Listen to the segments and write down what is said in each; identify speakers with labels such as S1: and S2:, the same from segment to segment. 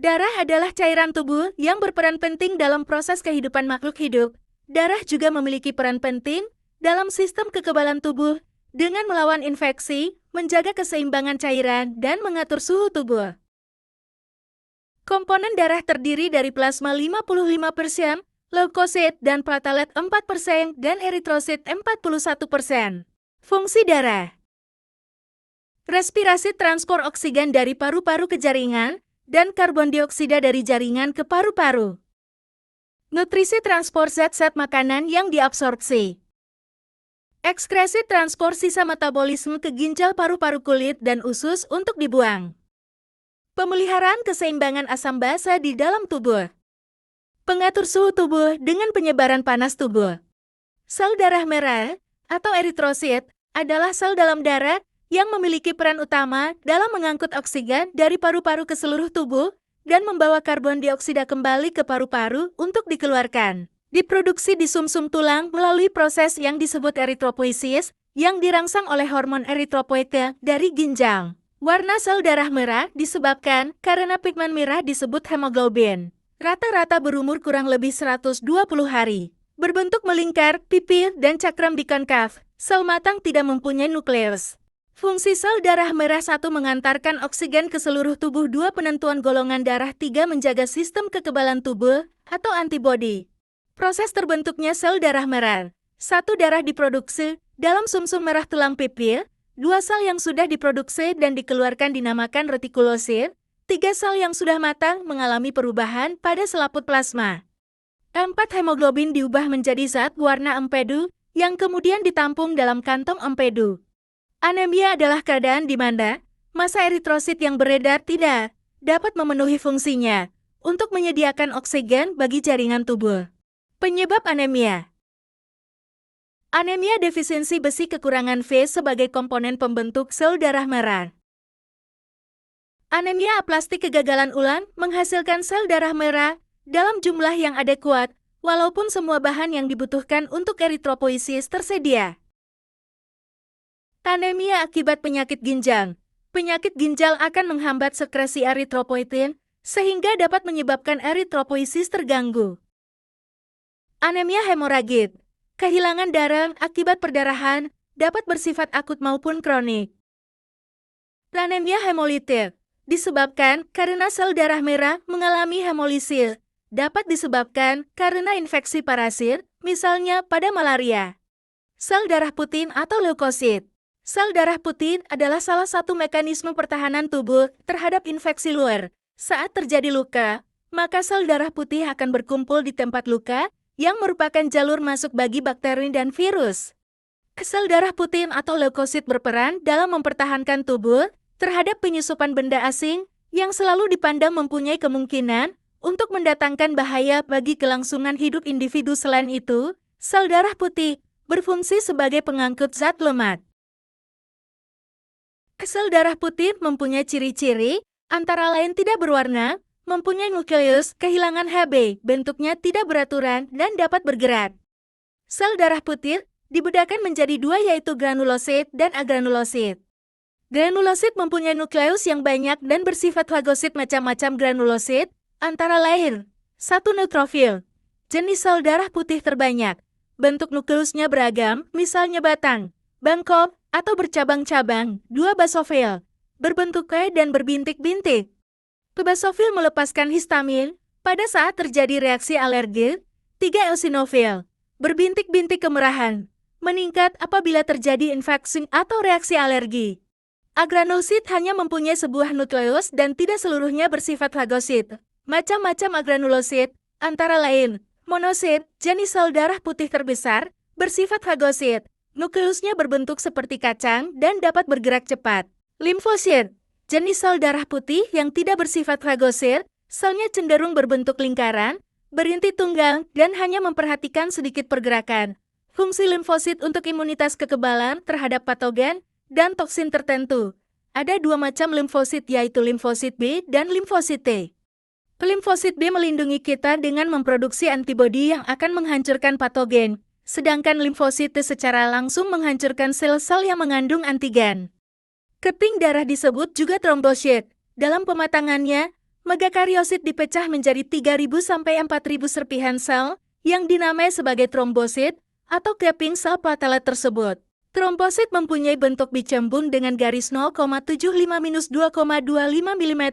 S1: Darah adalah cairan tubuh yang berperan penting dalam proses kehidupan makhluk hidup. Darah juga memiliki peran penting dalam sistem kekebalan tubuh dengan melawan infeksi, menjaga keseimbangan cairan, dan mengatur suhu tubuh. Komponen darah terdiri dari plasma 55%, leukosit dan platelet 4%, dan eritrosit 41%. Fungsi darah: respirasi, transport oksigen dari paru-paru ke jaringan, dan karbon dioksida dari jaringan ke paru-paru. Nutrisi, transport zat-zat makanan yang diabsorpsi. Ekskresi, transport sisa metabolisme ke ginjal, paru-paru, kulit, dan usus untuk dibuang. Pemeliharaan keseimbangan asam basa di dalam tubuh. Pengatur suhu tubuh dengan penyebaran panas tubuh. Sel darah merah atau eritrosit adalah sel dalam darah yang memiliki peran utama dalam mengangkut oksigen dari paru-paru ke seluruh tubuh dan membawa karbon dioksida kembali ke paru-paru untuk dikeluarkan. Diproduksi di sumsum tulang melalui proses yang disebut eritropoiesis yang dirangsang oleh hormon eritropoietin dari ginjal. Warna sel darah merah disebabkan karena pigmen merah disebut hemoglobin. Rata-rata berumur kurang lebih 120 hari. Berbentuk melingkar, pipih, dan cakram bikonkav. Sel matang tidak mempunyai nukleus. Fungsi sel darah merah 1 mengantarkan oksigen ke seluruh tubuh, 2 penentuan golongan darah, 3 menjaga sistem kekebalan tubuh atau antibodi. Proses terbentuknya sel darah merah. 1 darah diproduksi dalam sumsum merah tulang pipih, 2 sel yang sudah diproduksi dan dikeluarkan dinamakan retikulosit, 3 sel yang sudah matang mengalami perubahan pada selaput plasma. 4 hemoglobin diubah menjadi zat warna empedu yang kemudian ditampung dalam kantong empedu. Anemia adalah keadaan di mana massa eritrosit yang beredar tidak dapat memenuhi fungsinya untuk menyediakan oksigen bagi jaringan tubuh. Penyebab anemia: anemia defisiensi besi, kekurangan V sebagai komponen pembentuk sel darah merah. Anemia aplastik, kegagalan ulang menghasilkan sel darah merah dalam jumlah yang adekuat, walaupun semua bahan yang dibutuhkan untuk eritropoiesis tersedia. Anemia akibat penyakit ginjal. Penyakit ginjal akan menghambat sekresi eritropoietin, sehingga dapat menyebabkan eritropoiesis terganggu. Anemia hemoragik. Kehilangan darah akibat perdarahan dapat bersifat akut maupun kronik. Anemia hemolitik disebabkan karena sel darah merah mengalami hemolisis. Dapat disebabkan karena infeksi parasit, misalnya pada malaria. Sel darah putih atau leukosit. Sel darah putih adalah salah satu mekanisme pertahanan tubuh terhadap infeksi luar. Saat terjadi luka, maka sel darah putih akan berkumpul di tempat luka yang merupakan jalur masuk bagi bakteri dan virus. Sel darah putih atau leukosit berperan dalam mempertahankan tubuh terhadap penyusupan benda asing yang selalu dipandang mempunyai kemungkinan untuk mendatangkan bahaya bagi kelangsungan hidup individu. Selain itu, sel darah putih berfungsi sebagai pengangkut zat lemak. Sel darah putih mempunyai ciri-ciri, antara lain tidak berwarna, mempunyai nukleus, kehilangan Hb, bentuknya tidak beraturan, dan dapat bergerak. Sel darah putih dibedakan menjadi 2, yaitu granulosit dan agranulosit. Granulosit mempunyai nukleus yang banyak dan bersifat fagosit. Macam-macam granulosit, antara lain 1 neutrofil, jenis sel darah putih terbanyak. Bentuk nukleusnya beragam, misalnya batang, bangkok, atau bercabang-cabang. 2 basofil, berbentuk kue dan berbintik-bintik. Basofil melepaskan histamin pada saat terjadi reaksi alergi. 3 eosinofil, berbintik-bintik kemerahan, meningkat apabila terjadi infeksi atau reaksi alergi. Agranulosit hanya mempunyai sebuah nukleus dan tidak seluruhnya bersifat fagosit. Macam-macam agranulosit, antara lain monosit, jenis sel darah putih terbesar, bersifat fagosit. Nukleusnya berbentuk seperti kacang dan dapat bergerak cepat. Limfosit, jenis sel darah putih yang tidak bersifat fagosit, selnya cenderung berbentuk lingkaran, berinti tunggal, dan hanya memperhatikan sedikit pergerakan. Fungsi limfosit untuk imunitas, kekebalan terhadap patogen dan toksin tertentu. Ada 2 macam limfosit, yaitu limfosit B dan limfosit T. Limfosit B melindungi kita dengan memproduksi antibodi yang akan menghancurkan patogen, sedangkan limfosit T secara langsung menghancurkan sel-sel yang mengandung antigen. Keping darah disebut juga trombosit. Dalam pematangannya, Megakariosit dipecah menjadi 3.000 sampai 4.000 serpihan sel yang dinamai sebagai trombosit atau capping sel platelet tersebut. Trombosit mempunyai bentuk bicembung dengan garis 0,75-2,25 mm,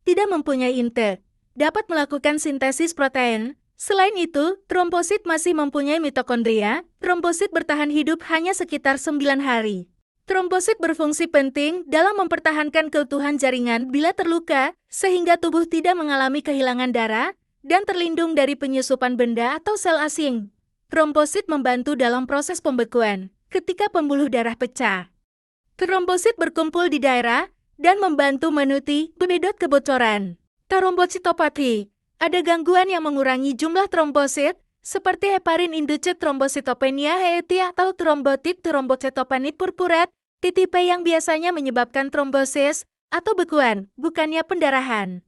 S1: tidak mempunyai inti, dapat melakukan sintesis protein. Selain itu, trombosit masih mempunyai mitokondria. Trombosit bertahan hidup hanya sekitar 9 hari. Trombosit berfungsi penting dalam mempertahankan keutuhan jaringan bila terluka, sehingga tubuh tidak mengalami kehilangan darah dan terlindung dari penyusupan benda atau sel asing. Trombosit membantu dalam proses pembekuan ketika pembuluh darah pecah. Trombosit berkumpul di daerah dan membantu menutupi bebedot kebocoran. Trombositopati. Ada gangguan yang mengurangi jumlah trombosit, seperti heparin-induced thrombocytopenia (HET) atau trombotik trombositopenit purpurat, tipe yang biasanya menyebabkan trombosis atau bekuan, bukannya pendarahan.